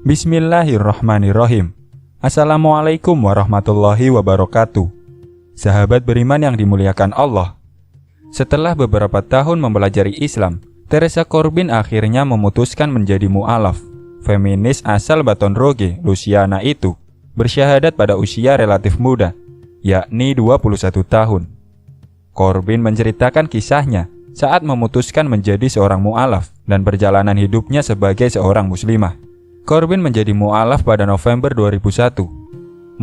Bismillahirrahmanirrahim. Assalamualaikum warahmatullahi wabarakatuh. Sahabat beriman yang dimuliakan Allah. Setelah beberapa tahun mempelajari Islam, Teresa Corbin akhirnya memutuskan menjadi mu'alaf. Feminis asal Baton Rouge, Louisiana itu bersyahadat pada usia relatif muda, yakni 21 tahun. Corbin menceritakan kisahnya saat memutuskan menjadi seorang mu'alaf dan perjalanan hidupnya sebagai seorang muslimah. Corbin menjadi mu'alaf pada November 2001.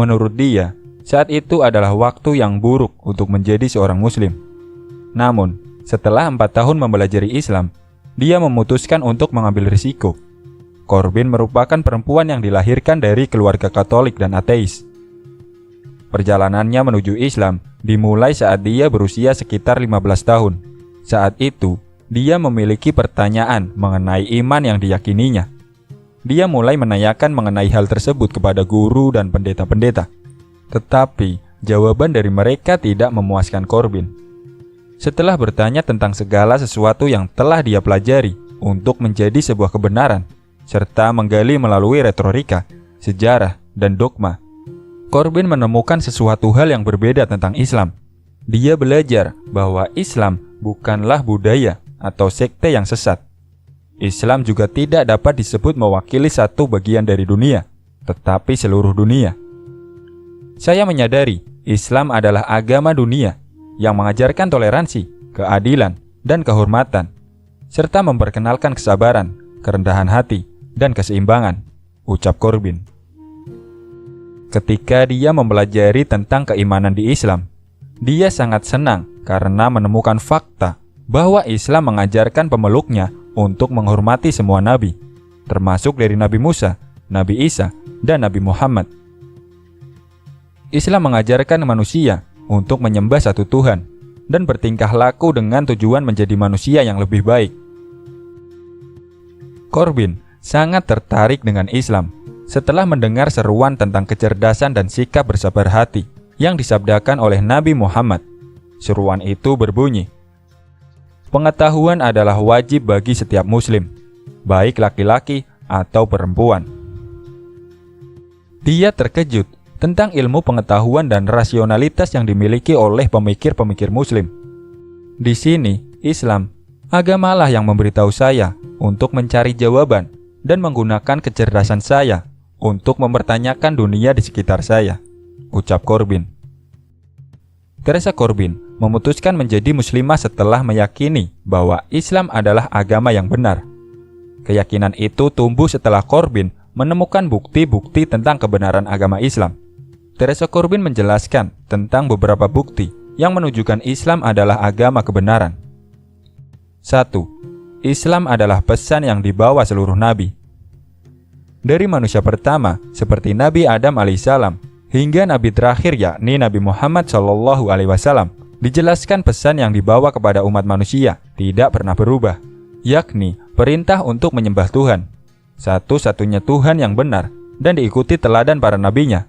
Menurut dia, saat itu adalah waktu yang buruk untuk menjadi seorang muslim. Namun, setelah 4 tahun mempelajari Islam, dia memutuskan untuk mengambil risiko. Corbin merupakan perempuan yang dilahirkan dari keluarga Katolik dan ateis. Perjalanannya menuju Islam dimulai saat dia berusia sekitar 15 tahun. Saat itu, dia memiliki pertanyaan mengenai iman yang diyakininya. Dia mulai menanyakan mengenai hal tersebut kepada guru dan pendeta-pendeta. Tetapi, jawaban dari mereka tidak memuaskan Corbin. Setelah bertanya tentang segala sesuatu yang telah dia pelajari untuk menjadi sebuah kebenaran, serta menggali melalui retorika, sejarah, dan dogma, Corbin menemukan sesuatu hal yang berbeda tentang Islam. Dia belajar bahwa Islam bukanlah budaya atau sekte yang sesat. Islam juga tidak dapat disebut mewakili satu bagian dari dunia, tetapi seluruh dunia. Saya menyadari Islam adalah agama dunia yang mengajarkan toleransi, keadilan, dan kehormatan, serta memperkenalkan kesabaran, kerendahan hati, dan keseimbangan, ucap Corbin. Ketika dia mempelajari tentang keimanan di Islam, dia sangat senang karena menemukan fakta bahwa Islam mengajarkan pemeluknya untuk menghormati semua nabi, termasuk dari Nabi Musa, Nabi Isa, dan Nabi Muhammad. Islam mengajarkan manusia untuk menyembah satu Tuhan dan bertingkah laku dengan tujuan menjadi manusia yang lebih baik. Corbin sangat tertarik dengan Islam setelah mendengar seruan tentang kecerdasan dan sikap bersabar hati yang disabdakan oleh Nabi Muhammad. Seruan itu berbunyi, "Pengetahuan adalah wajib bagi setiap muslim, baik laki-laki atau perempuan." Dia terkejut tentang ilmu pengetahuan dan rasionalitas yang dimiliki oleh pemikir-pemikir muslim. Di sini, Islam, agamalah yang memberitahu saya untuk mencari jawaban dan menggunakan kecerdasan saya untuk mempertanyakan dunia di sekitar saya, ucap Corbin. Teresa Corbin memutuskan menjadi muslimah setelah meyakini bahwa Islam adalah agama yang benar. Keyakinan itu tumbuh setelah Corbin menemukan bukti-bukti tentang kebenaran agama Islam. Teresa Corbin menjelaskan tentang beberapa bukti yang menunjukkan Islam adalah agama kebenaran. 1. Islam adalah pesan yang dibawa seluruh nabi. Dari manusia pertama seperti Nabi Adam alaihissalam hingga nabi terakhir yakni Nabi Muhammad SAW, dijelaskan pesan yang dibawa kepada umat manusia tidak pernah berubah, yakni perintah untuk menyembah Tuhan, satu-satunya Tuhan yang benar, dan diikuti teladan para nabinya.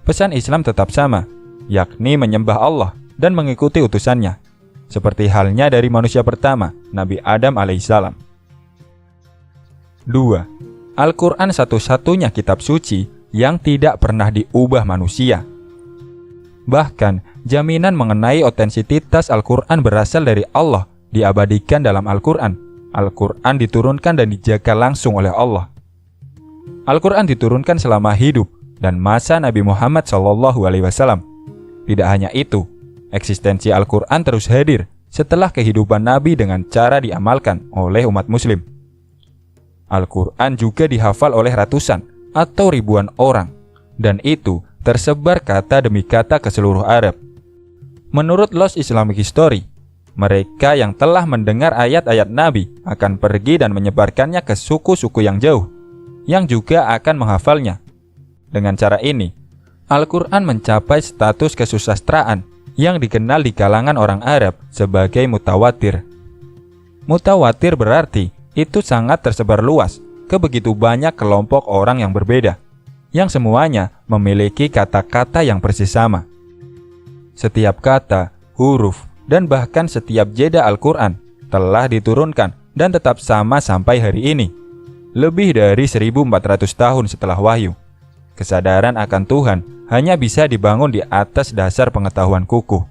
Pesan Islam tetap sama, yakni menyembah Allah dan mengikuti utusannya, seperti halnya dari manusia pertama, Nabi Adam alaihissalam. 2. Al-Quran satu-satunya kitab suci yang tidak pernah diubah manusia. Bahkan, jaminan mengenai otentisitas Al-Quran berasal dari Allah diabadikan dalam Al-Quran. Al-Quran diturunkan dan dijaga langsung oleh Allah. Al-Quran diturunkan selama hidup dan masa Nabi Muhammad SAW. Tidak hanya itu, eksistensi Al-Quran terus hadir setelah kehidupan Nabi dengan cara diamalkan oleh umat muslim. Al-Quran juga dihafal oleh ratusan atau ribuan orang, dan itu tersebar kata demi kata ke seluruh Arab. Menurut Lost Islamic History, mereka yang telah mendengar ayat-ayat Nabi akan pergi dan menyebarkannya ke suku-suku yang jauh, yang juga akan menghafalnya. Dengan cara ini, Al-Quran mencapai status kesusastraan yang dikenal di kalangan orang Arab sebagai mutawatir. Mutawatir berarti itu sangat tersebar luas ke begitu banyak kelompok orang yang berbeda, yang semuanya memiliki kata-kata yang persis sama. Setiap kata, huruf, dan bahkan setiap jeda Al-Quran telah diturunkan dan tetap sama sampai hari ini. lebih dari 1400 tahun setelah wahyu. Kesadaran akan Tuhan hanya bisa dibangun di atas dasar pengetahuan kukuh.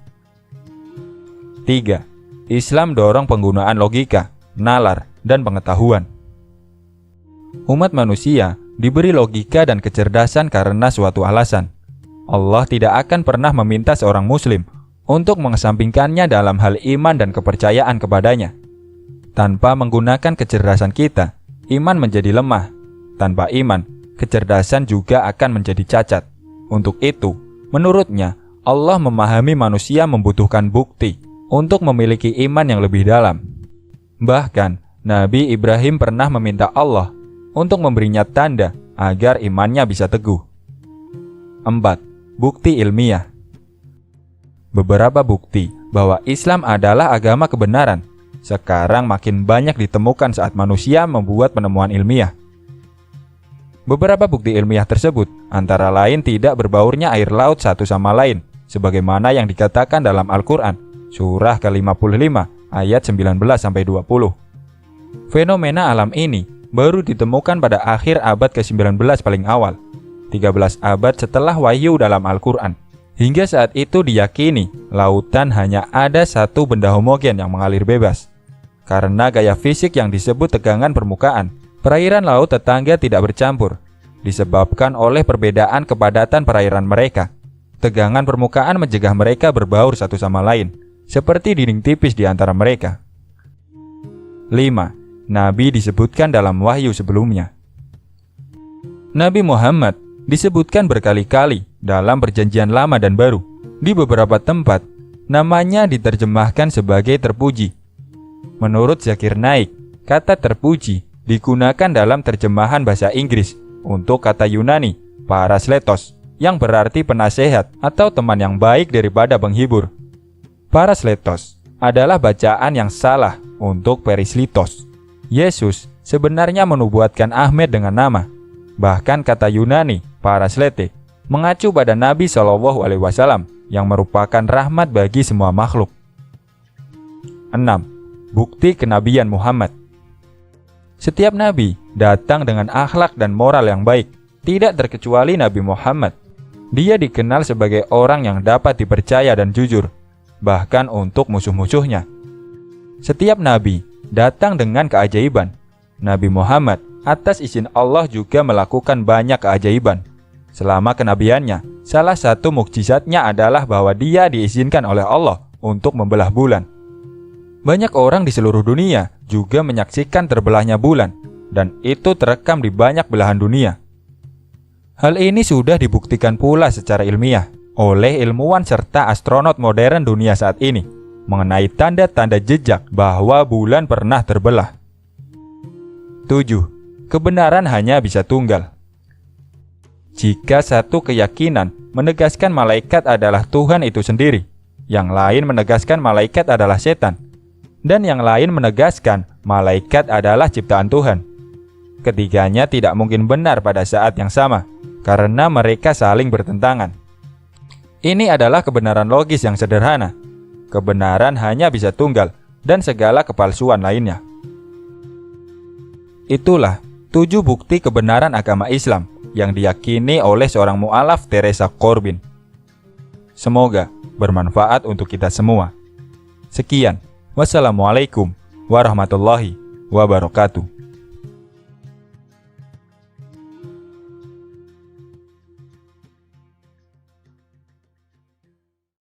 3. Islam dorong penggunaan logika, nalar, dan pengetahuan. Umat manusia diberi logika dan kecerdasan karena suatu alasan. Allah tidak akan pernah meminta seorang muslim untuk mengesampingkannya dalam hal iman dan kepercayaan kepadanya. Tanpa menggunakan kecerdasan kita, iman menjadi lemah. Tanpa iman, kecerdasan juga akan menjadi cacat. Untuk itu, menurutnya, Allah memahami manusia membutuhkan bukti untuk memiliki iman yang lebih dalam. Bahkan, Nabi Ibrahim pernah meminta Allah untuk memberinya tanda agar imannya bisa teguh. 4. Bukti ilmiah. Beberapa bukti bahwa Islam adalah agama kebenaran sekarang makin banyak ditemukan saat manusia membuat penemuan ilmiah. Beberapa bukti ilmiah tersebut antara lain tidak berbaurnya air laut satu sama lain, sebagaimana yang dikatakan dalam Al-Quran, surah ke-55, ayat 19-20. Fenomena alam ini baru ditemukan pada akhir abad ke-19 paling awal, 13 abad setelah wahyu dalam Al-Quran. Hingga saat itu diyakini lautan hanya ada satu benda homogen yang mengalir bebas. Karena gaya fisik yang disebut tegangan permukaan, perairan laut tetangga tidak bercampur, disebabkan oleh perbedaan kepadatan perairan mereka. Tegangan permukaan mencegah mereka berbaur satu sama lain, seperti dinding tipis di antara mereka. 5. Nabi disebutkan dalam wahyu sebelumnya. Nabi Muhammad disebutkan berkali-kali dalam perjanjian lama dan baru. Di beberapa tempat, namanya diterjemahkan sebagai terpuji. Menurut Zakir Naik, kata terpuji digunakan dalam terjemahan bahasa Inggris untuk kata Yunani, parasletos, yang berarti penasehat atau teman yang baik daripada penghibur. Parasletos adalah bacaan yang salah untuk perislitos. Yesus sebenarnya menubuatkan Ahmed dengan nama. Bahkan kata Yunani, paraslete, mengacu pada Nabi SAW yang merupakan rahmat bagi semua makhluk. 6. Bukti kenabian Muhammad. Setiap nabi datang dengan akhlak dan moral yang baik, tidak terkecuali Nabi Muhammad. Dia dikenal sebagai orang yang dapat dipercaya dan jujur, bahkan untuk musuh-musuhnya. Setiap nabi datang dengan keajaiban. Nabi Muhammad atas izin Allah juga melakukan banyak keajaiban. Selama kenabiannya, salah satu mukjizatnya adalah bahwa dia diizinkan oleh Allah untuk membelah bulan. Banyak orang di seluruh dunia juga menyaksikan terbelahnya bulan, dan itu terekam di banyak belahan dunia. Hal ini sudah dibuktikan pula secara ilmiah oleh ilmuwan serta astronot modern dunia saat ini mengenai tanda-tanda jejak bahwa bulan pernah terbelah. 7. Kebenaran hanya bisa tunggal. Jika satu keyakinan menegaskan malaikat adalah Tuhan itu sendiri, yang lain menegaskan malaikat adalah setan, dan yang lain menegaskan malaikat adalah ciptaan Tuhan, ketiganya tidak mungkin benar pada saat yang sama, karena mereka saling bertentangan. Ini adalah kebenaran logis yang sederhana. Kebenaran hanya bisa tunggal, dan segala kepalsuan lainnya. Itulah 7 bukti kebenaran agama Islam yang diyakini oleh seorang mu'alaf Teresa Corbin. Semoga bermanfaat untuk kita semua. Sekian, wassalamualaikum warahmatullahi wabarakatuh.